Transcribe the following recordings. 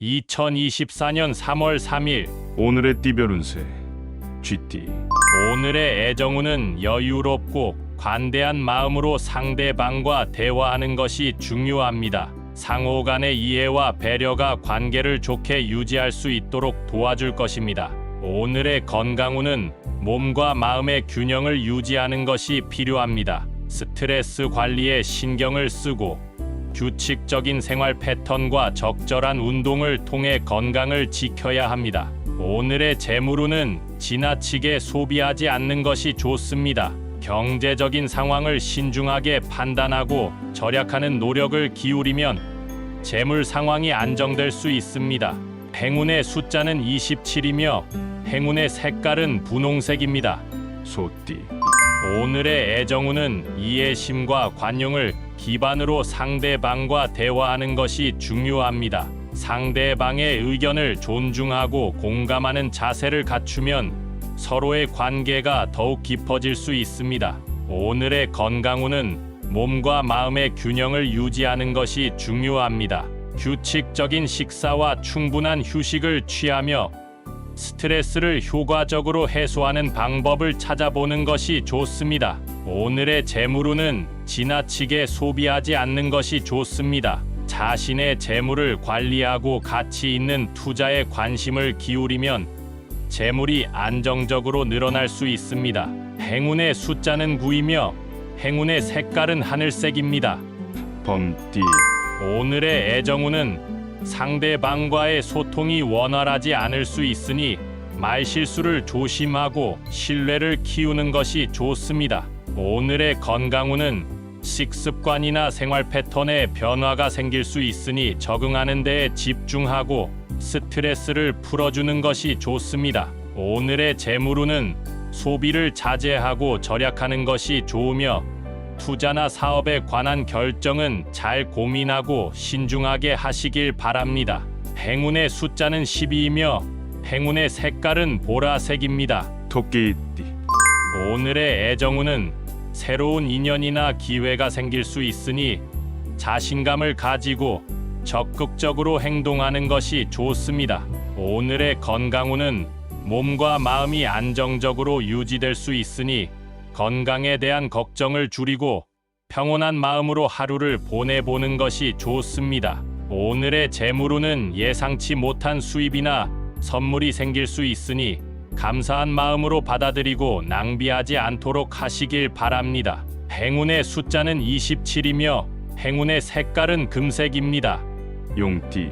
2024년 3월 3일 오늘의 띠별 운세 쥐띠. 오늘의 애정운은 여유롭고 관대한 마음으로 상대방과 대화하는 것이 중요합니다. 상호 간의 이해와 배려가 관계를 좋게 유지할 수 있도록 도와줄 것입니다. 오늘의 건강운은 몸과 마음의 균형을 유지하는 것이 필요합니다. 스트레스 관리에 신경을 쓰고 규칙적인 생활 패턴과 적절한 운동을 통해 건강을 지켜야 합니다. 오늘의 재물운은 지나치게 소비하지 않는 것이 좋습니다. 경제적인 상황을 신중하게 판단하고 절약하는 노력을 기울이면 재물 상황이 안정될 수 있습니다. 행운의 숫자는 27이며 행운의 색깔은 분홍색입니다. 소띠. 오늘의 애정운은 이해심과 관용을 기반으로 상대방과 대화하는 것이 중요합니다. 상대방의 의견을 존중하고 공감하는 자세를 갖추면 서로의 관계가 더욱 깊어질 수 있습니다. 오늘의 건강운은 몸과 마음의 균형을 유지하는 것이 중요합니다. 규칙적인 식사와 충분한 휴식을 취하며 스트레스를 효과적으로 해소하는 방법을 찾아보는 것이 좋습니다. 오늘의 재물운은 지나치게 소비하지 않는 것이 좋습니다. 자신의 재물을 관리하고 가치 있는 투자에 관심을 기울이면 재물이 안정적으로 늘어날 수 있습니다. 행운의 숫자는 9이며 행운의 색깔은 하늘색입니다. 범띠. 오늘의 애정운은 상대방과의 소통이 원활하지 않을 수 있으니 말실수를 조심하고 신뢰를 키우는 것이 좋습니다. 오늘의 건강운은 식습관이나 생활 패턴에 변화가 생길 수 있으니 적응하는 데에 집중하고 스트레스를 풀어주는 것이 좋습니다. 오늘의 재물운은 소비를 자제하고 절약하는 것이 좋으며 투자나 사업에 관한 결정은 잘 고민하고 신중하게 하시길 바랍니다. 행운의 숫자는 12이며 행운의 색깔은 보라색입니다. 토끼띠. 오늘의 애정운은 새로운 인연이나 기회가 생길 수 있으니 자신감을 가지고 적극적으로 행동하는 것이 좋습니다. 오늘의 건강운은 몸과 마음이 안정적으로 유지될 수 있으니 건강에 대한 걱정을 줄이고 평온한 마음으로 하루를 보내보는 것이 좋습니다. 오늘의 재물운은 예상치 못한 수입이나 선물이 생길 수 있으니 감사한 마음으로 받아들이고 낭비하지 않도록 하시길 바랍니다. 행운의 숫자는 27이며 행운의 색깔은 금색입니다. 용띠.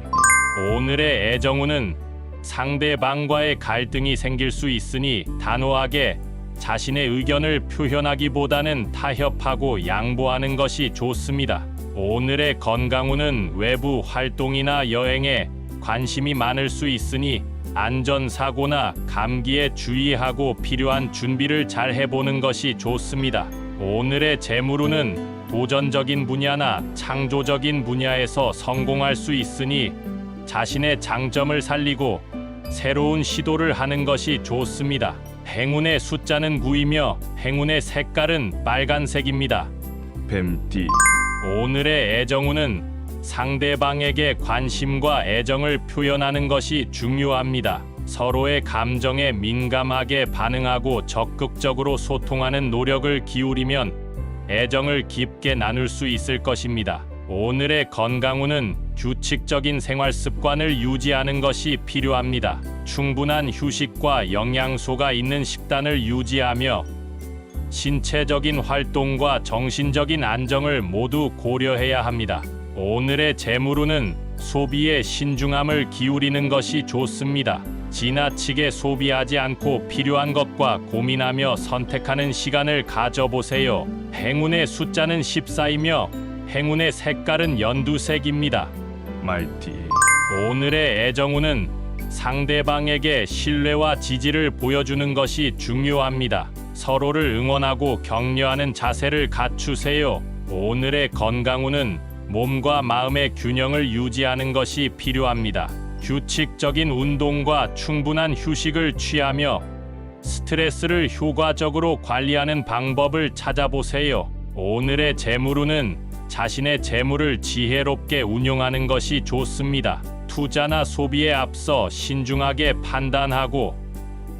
오늘의 애정운은 상대방과의 갈등이 생길 수 있으니 단호하게 자신의 의견을 표현하기보다는 타협하고 양보하는 것이 좋습니다. 오늘의 건강운은 외부 활동이나 여행에 관심이 많을 수 있으니 안전사고나 감기에 주의하고 필요한 준비를 잘 해보는 것이 좋습니다. 오늘의 재물운은 도전적인 분야나 창조적인 분야에서 성공할 수 있으니 자신의 장점을 살리고 새로운 시도를 하는 것이 좋습니다. 행운의 숫자는 9이며 행운의 색깔은 빨간색입니다. 뱀띠. 오늘의 애정운은 상대방에게 관심과 애정을 표현하는 것이 중요합니다. 서로의 감정에 민감하게 반응하고 적극적으로 소통하는 노력을 기울이면 애정을 깊게 나눌 수 있을 것입니다. 오늘의 건강운은 규칙적인 생활 습관을 유지하는 것이 필요합니다. 충분한 휴식과 영양소가 있는 식단을 유지하며 신체적인 활동과 정신적인 안정을 모두 고려해야 합니다. 오늘의 재물운은 소비에 신중함을 기울이는 것이 좋습니다. 지나치게 소비하지 않고 필요한 것과 고민하며 선택하는 시간을 가져보세요. 행운의 숫자는 14이며 행운의 색깔은 연두색입니다. 말띠. 오늘의 애정운은 상대방에게 신뢰와 지지를 보여주는 것이 중요합니다. 서로를 응원하고 격려하는 자세를 갖추세요. 오늘의 건강운은 몸과 마음의 균형을 유지하는 것이 필요합니다. 규칙적인 운동과 충분한 휴식을 취하며 스트레스를 효과적으로 관리하는 방법을 찾아보세요. 오늘의 재물운은 자신의 재물을 지혜롭게 운용하는 것이 좋습니다. 투자나 소비에 앞서 신중하게 판단하고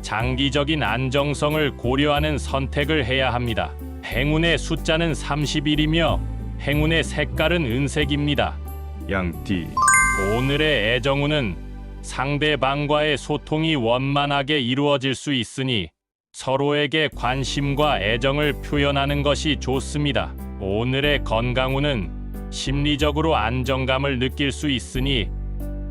장기적인 안정성을 고려하는 선택을 해야 합니다. 행운의 숫자는 31이며 행운의 색깔은 은색입니다. 양띠 오늘의 애정운은 상대방과의 소통이 원만하게 이루어질 수 있으니 서로에게 관심과 애정을 표현하는 것이 좋습니다. 오늘의 건강운은 심리적으로 안정감을 느낄 수 있으니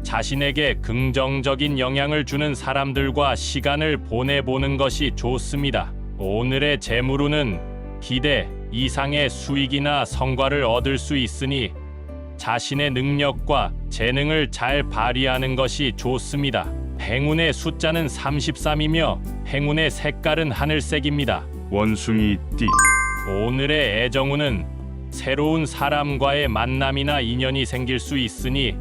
자신에게 긍정적인 영향을 주는 사람들과 시간을 보내보는 것이 좋습니다. 오늘의 재물운은 기대 이상의 수익이나 성과를 얻을 수 있으니 자신의 능력과 재능을 잘 발휘하는 것이 좋습니다. 행운의 숫자는 33이며 행운의 색깔은 하늘색입니다. 원숭이띠 오늘의 애정운은 새로운 사람과의 만남이나 인연이 생길 수 있으니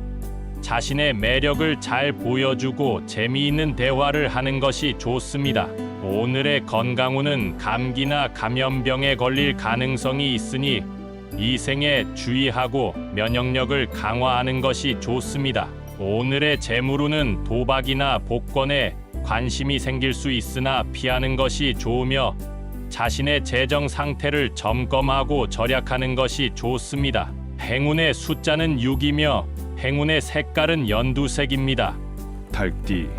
자신의 매력을 잘 보여주고 재미있는 대화를 하는 것이 좋습니다. 오늘의 건강운은 감기나 감염병에 걸릴 가능성이 있으니 위생에 주의하고 면역력을 강화하는 것이 좋습니다. 오늘의 재물운은 도박이나 복권에 관심이 생길 수 있으나 피하는 것이 좋으며 자신의 재정 상태를 점검하고 절약하는 것이 좋습니다. 행운의 숫자는 6이며 행운의 색깔은 연두색입니다. 달띠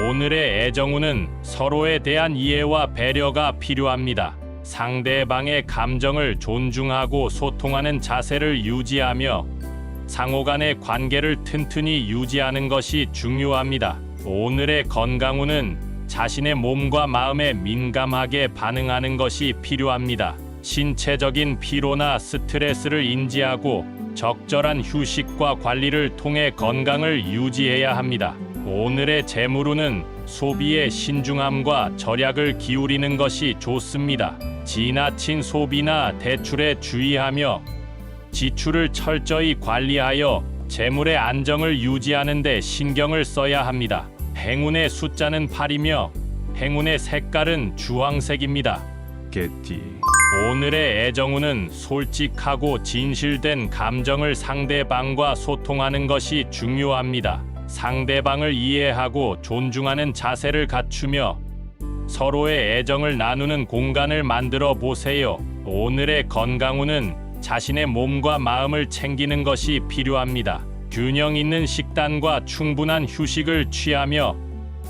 오늘의 애정운은 서로에 대한 이해와 배려가 필요합니다. 상대방의 감정을 존중하고 소통하는 자세를 유지하며 상호 간의 관계를 튼튼히 유지하는 것이 중요합니다. 오늘의 건강운은 자신의 몸과 마음에 민감하게 반응하는 것이 필요합니다. 신체적인 피로나 스트레스를 인지하고 적절한 휴식과 관리를 통해 건강을 유지해야 합니다. 오늘의 재물운은 소비에 신중함과 절약을 기울이는 것이 좋습니다. 지나친 소비나 대출에 주의하며 지출을 철저히 관리하여 재물의 안정을 유지하는 데 신경을 써야 합니다. 행운의 숫자는 8이며 행운의 색깔은 주황색입니다. 개띠 오늘의 애정운은 솔직하고 진실된 감정을 상대방과 소통하는 것이 중요합니다. 상대방을 이해하고 존중하는 자세를 갖추며 서로의 애정을 나누는 공간을 만들어 보세요. 오늘의 건강운은 자신의 몸과 마음을 챙기는 것이 필요합니다. 균형 있는 식단과 충분한 휴식을 취하며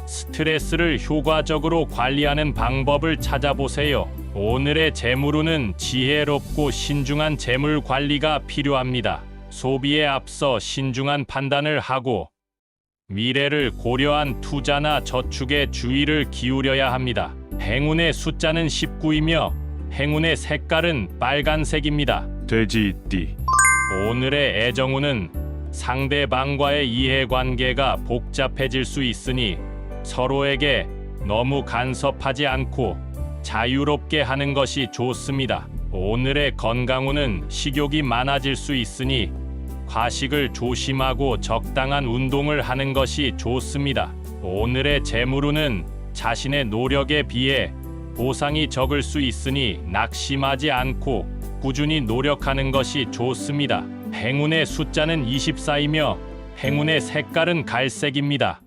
스트레스를 효과적으로 관리하는 방법을 찾아보세요. 오늘의 재물운은 지혜롭고 신중한 재물 관리가 필요합니다. 소비에 앞서 신중한 판단을 하고 미래를 고려한 투자나 저축에 주의를 기울여야 합니다. 행운의 숫자는 19이며 행운의 색깔은 빨간색입니다. 돼지띠 오늘의 애정운은 상대방과의 이해관계가 복잡해질 수 있으니 서로에게 너무 간섭하지 않고 자유롭게 하는 것이 좋습니다. 오늘의 건강운은 식욕이 많아질 수 있으니 과식을 조심하고 적당한 운동을 하는 것이 좋습니다. 오늘의 재물운은 자신의 노력에 비해 보상이 적을 수 있으니 낙심하지 않고 꾸준히 노력하는 것이 좋습니다. 행운의 숫자는 24이며 행운의 색깔은 갈색입니다.